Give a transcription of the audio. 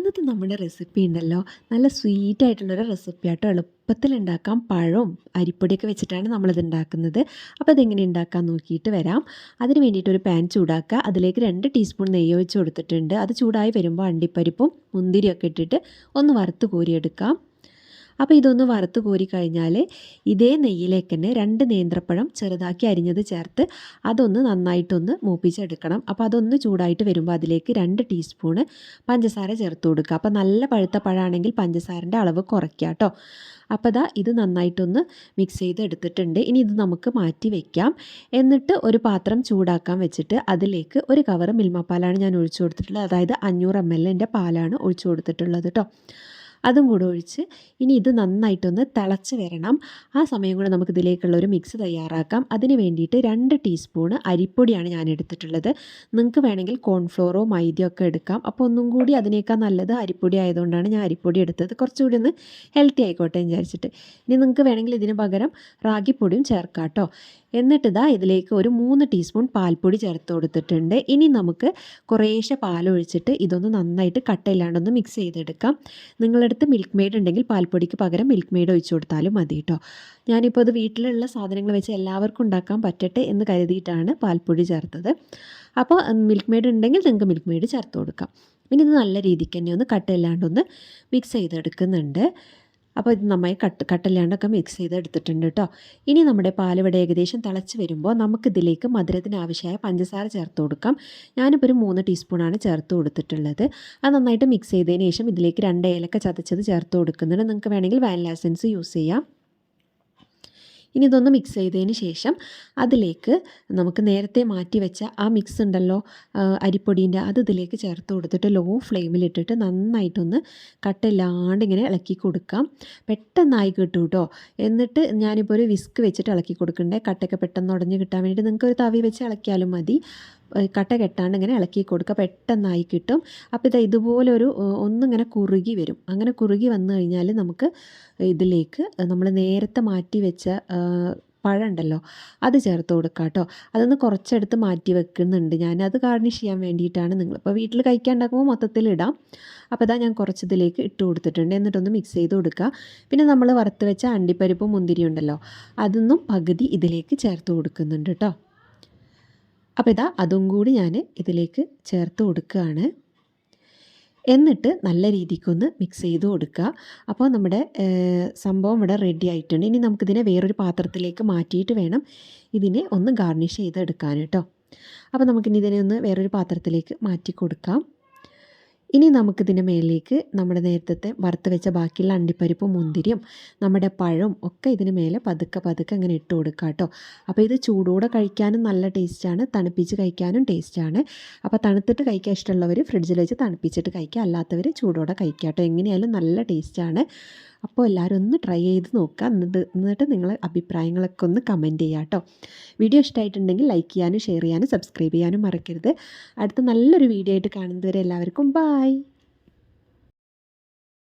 ഇന്നത്തെ നമ്മുടെ റെസിപ്പി ഉണ്ടല്ലോ നല്ല സ്വീറ്റ് ആയിട്ടുള്ളൊരു റെസിപ്പി ആട്ടോ. എളുപ്പത്തിൽ ഉണ്ടാക്കാം. പഴവും അരിപ്പൊടിയൊക്കെ വെച്ചിട്ടാണ് നമ്മളിത് ഉണ്ടാക്കുന്നത്. അപ്പോൾ അതെങ്ങനെ ഉണ്ടാക്കാൻ നോക്കിയിട്ട് വരാം. അതിന് വേണ്ടിയിട്ട് ഒരു പാൻ ചൂടാക്കുക. അതിലേക്ക് 2 ടീസ്പൂൺ നെയ്യ് ഒഴിച്ച് കൊടുത്തിട്ടുണ്ട്. അത് ചൂടായി വരുമ്പോൾ അണ്ടിപ്പരിപ്പും മുന്തിരിയൊക്കെ ഇട്ടിട്ട് ഒന്ന് വറുത്ത് കോരിയെടുക്കാം. അപ്പോൾ ഇതൊന്ന് വറുത്ത് കോരി കഴിഞ്ഞാൽ ഇതേ നെയ്യിലേക്ക് തന്നെ 2 നേന്ത്രപ്പഴം ചെറുതാക്കി അരിഞ്ഞത് ചേർത്ത് അതൊന്ന് നന്നായിട്ടൊന്ന് മൂപ്പിച്ചെടുക്കണം. അപ്പോൾ അതൊന്ന് ചൂടായിട്ട് വരുമ്പോൾ അതിലേക്ക് 2 ടീസ്പൂണ് പഞ്ചസാര ചേർത്ത് കൊടുക്കുക. അപ്പോൾ നല്ല പഴുത്ത പഴമാണെങ്കിൽ പഞ്ചസാരൻ്റെ അളവ് കുറയ്ക്കുക കേട്ടോ. അപ്പോൾ ഇത് നന്നായിട്ടൊന്ന് മിക്സ് ചെയ്ത് എടുത്തിട്ടുണ്ട്. ഇനി ഇത് നമുക്ക് മാറ്റി വയ്ക്കാം. എന്നിട്ട് ഒരു പാത്രം ചൂടാക്കാൻ വെച്ചിട്ട് അതിലേക്ക് ഒരു കവറ് മിൽമ പാലാണ് ഞാൻ ഒഴിച്ചു കൊടുത്തിട്ടുള്ളത്. അതായത് 500 ml പാലാണ് ഒഴിച്ചു കൊടുത്തിട്ടുള്ളത് കേട്ടോ. അതും കൂടെ ഒഴിച്ച് ഇനി ഇത് നന്നായിട്ടൊന്ന് തിളച്ച് വരണം. ആ സമയം കൊണ്ട് നമുക്ക് ഇതിലേക്കുള്ള ഒരു മിക്സ് തയ്യാറാക്കാം. അതിന് വേണ്ടിയിട്ട് 2 ടീസ്പൂണ് അരിപ്പൊടിയാണ് ഞാൻ എടുത്തിട്ടുള്ളത്. നിങ്ങൾക്ക് വേണമെങ്കിൽ കോൺഫ്ലോറോ മൈദയോ ഒക്കെ എടുക്കാം. അപ്പോൾ ഒന്നും കൂടി അതിനേക്കാൾ നല്ലത് അരിപ്പൊടി ആയതുകൊണ്ടാണ് ഞാൻ അരിപ്പൊടി എടുത്തത്. കുറച്ചുകൂടി ഒന്ന് ഹെൽത്തി ആയിക്കോട്ടെ എന്ന് വിചാരിച്ചിട്ട്. ഇനി നിങ്ങൾക്ക് വേണമെങ്കിൽ ഇതിന് പകരം റാഗിപ്പൊടിയും ചേർക്കാം കേട്ടോ. എന്നിട്ട് ഇതിലേക്ക് ഒരു 3 ടീസ്പൂൺ പാൽപ്പൊടി ചേർത്ത് കൊടുത്തിട്ടുണ്ട്. ഇനി നമുക്ക് കുറേശ്ശെ പാലൊഴിച്ചിട്ട് ഇതൊന്ന് നന്നായിട്ട് കട്ടയില്ലാണ്ടൊന്ന് മിക്സ് ചെയ്തെടുക്കാം. നിങ്ങളടുത്ത് മിൽക്ക് മെയ്ഡ് ഉണ്ടെങ്കിൽ പാൽപ്പൊടിക്ക് പകരം മിൽക്ക് മെയ്ഡ് ഒഴിച്ചു കൊടുത്താലും മതി കേട്ടോ. ഞാനിപ്പോൾ അത് വീട്ടിലുള്ള സാധനങ്ങൾ വെച്ച് എല്ലാവർക്കും ഉണ്ടാക്കാൻ പറ്റട്ടെ എന്ന് കരുതിയിട്ടാണ് പാൽപ്പൊടി ചേർത്തത്. അപ്പോൾ മിൽക്ക് മെയ്ഡ് ഉണ്ടെങ്കിൽ നിങ്ങൾക്ക് മിൽക്ക് മെയ്ഡ് ചേർത്ത് കൊടുക്കാം. പിന്നെ ഇത് നല്ല രീതിക്ക് തന്നെ ഒന്ന് കട്ടയില്ലാണ്ടൊന്ന് മിക്സ് ചെയ്തെടുക്കുന്നുണ്ട്. അപ്പോൾ ഇത് നന്നായി കട്ടല്ലാണ്ടൊക്കെ മിക്സ് ചെയ്ത് എടുത്തിട്ടുണ്ട് കേട്ടോ. ഇനി നമ്മുടെ പാലിവിടെ ഏകദേശം തിളച്ച് വരുമ്പോൾ നമുക്കിതിലേക്ക് മധുരത്തിന് ആവശ്യമായ പഞ്ചസാര ചേർത്ത് കൊടുക്കാം. ഞാനിപ്പോൾ ഒരു 3 ടീസ്പൂണാണ് ചേർത്ത് കൊടുത്തിട്ടുള്ളത്. അത് നന്നായിട്ട് മിക്സ് ചെയ്തതിന് ശേഷം ഇതിലേക്ക് 2 ഏലക്ക ചതച്ചത് ചേർത്ത് കൊടുക്കുന്നുണ്ട്. നിങ്ങൾക്ക് വേണമെങ്കിൽ വാനില എസൻസ് യൂസ് ചെയ്യാം. ഇനി ഇതൊന്ന് മിക്സ് ചെയ്തതിന് ശേഷം അതിലേക്ക് നമുക്ക് നേരത്തെ മാറ്റി വെച്ച ആ മിക്സ് ഉണ്ടല്ലോ അരിപ്പൊടീൻ്റെ, അത് ഇതിലേക്ക് ചേർത്ത് കൊടുത്തിട്ട് ലോ ഫ്ലെയിമിലിട്ടിട്ട് നന്നായിട്ടൊന്ന് കട്ടയില്ലാണ്ട് ഇങ്ങനെ ഇളക്കി കൊടുക്കാം. പെട്ടെന്നായി കിട്ടും കേട്ടോ. എന്നിട്ട് ഞാനിപ്പോൾ ഒരു വിസ്ക് വെച്ചിട്ട് ഇളക്കി കൊടുക്കണ്ടേ. കട്ടയൊക്കെ പെട്ടെന്ന് ഉടഞ്ഞ് കിട്ടാൻ വേണ്ടിയിട്ട് നിങ്ങൾക്ക് ഒരു തവി വെച്ച് ഇളക്കിയാലും മതി. കട്ട കെട്ടാണ്ട് ഇങ്ങനെ ഇളക്കി കൊടുക്കുക. പെട്ടെന്നായി കിട്ടും. അപ്പോൾ ഇതുപോലെ ഒന്നിങ്ങനെ കുറുകി വരും. അങ്ങനെ കുറുകി വന്നു കഴിഞ്ഞാൽ നമുക്ക് ഇതിലേക്ക് നമ്മൾ നേരത്തെ മാറ്റി വെച്ച പഴം ഉണ്ടല്ലോ അത് ചേർത്ത് കൊടുക്കുക കേട്ടോ. അതൊന്ന് കുറച്ചെടുത്ത് മാറ്റി വെക്കുന്നുണ്ട് ഞാൻ. അത് ഗാർണിഷ് ചെയ്യാൻ വേണ്ടിയിട്ടാണ്. നിങ്ങളിപ്പോൾ വീട്ടിൽ കഴിക്കാൻ ഉണ്ടാക്കുമ്പോൾ മൊത്തത്തിൽ ഇടാം. അപ്പോൾ ഞാൻ കുറച്ചതിലേക്ക് ഇട്ട് കൊടുത്തിട്ടുണ്ട്. എന്നിട്ടൊന്ന് മിക്സ് ചെയ്ത് കൊടുക്കുക. പിന്നെ നമ്മൾ വറുത്ത് വെച്ച അണ്ടിപ്പരിപ്പും മുന്തിരി ഉണ്ടല്ലോ അതൊന്നും പകുതി ഇതിലേക്ക് ചേർത്ത് കൊടുക്കുന്നുണ്ട് കേട്ടോ. അപ്പോൾ അതും കൂടി ഞാൻ ഇതിലേക്ക് ചേർത്ത് കൊടുക്കുകയാണ്. എന്നിട്ട് നല്ല രീതിക്കൊന്ന് മിക്സ് ചെയ്ത് കൊടുക്കുക. അപ്പോൾ നമ്മുടെ സംഭവം ഇവിടെ റെഡി ആയിട്ടുണ്ട്. ഇനി നമുക്കിതിനെ വേറൊരു പാത്രത്തിലേക്ക് മാറ്റിയിട്ട് വേണം ഇതിനെ ഒന്ന് ഗാർണിഷ് ചെയ്തെടുക്കാൻ കേട്ടോ. അപ്പോൾ നമുക്കിനി ഇതിനെ ഒന്ന് വേറൊരു പാത്രത്തിലേക്ക് മാറ്റി കൊടുക്കാം. ഇനി നമുക്കിതിൻ്റെ മേലേക്ക് നമ്മുടെ നേരത്തെ വറുത്ത് വെച്ച ബാക്കിയുള്ള അണ്ടിപ്പരിപ്പും മുന്തിരിയും നമ്മുടെ പഴവും ഒക്കെ ഇതിന് മേലെ പതുക്കെ അങ്ങനെ ഇട്ട് കൊടുക്കുക കേട്ടോ. അപ്പോൾ ഇത് ചൂടോടെ കഴിക്കാനും നല്ല ടേസ്റ്റാണ്, തണുപ്പിച്ച് കഴിക്കാനും ടേസ്റ്റാണ്. അപ്പോൾ തണുത്തിട്ട് കഴിക്കാൻ ഇഷ്ടമുള്ളവർ ഫ്രിഡ്ജിൽ വെച്ച് തണുപ്പിച്ചിട്ട് കഴിക്കുക, അല്ലാത്തവർ ചൂടോടെ കഴിക്കുക കേട്ടോ. എങ്ങനെയായാലും നല്ല ടേസ്റ്റാണ്. അപ്പോൾ എല്ലാവരും ഒന്ന് ട്രൈ ചെയ്ത് നോക്കുക. എന്നിട്ട് നിങ്ങളെ അഭിപ്രായങ്ങളൊക്കെ ഒന്ന് കമൻറ്റ് ചെയ്യുക കേട്ടോ. വീഡിയോ ഇഷ്ടമായിട്ടുണ്ടെങ്കിൽ ലൈക്ക് ചെയ്യാനും ഷെയർ ചെയ്യാനും സബ്സ്ക്രൈബ് ചെയ്യാനും മറക്കരുത്. അടുത്ത നല്ലൊരു വീഡിയോ ആയിട്ട് കാണുന്നതുവരെ എല്ലാവർക്കും ബൈ.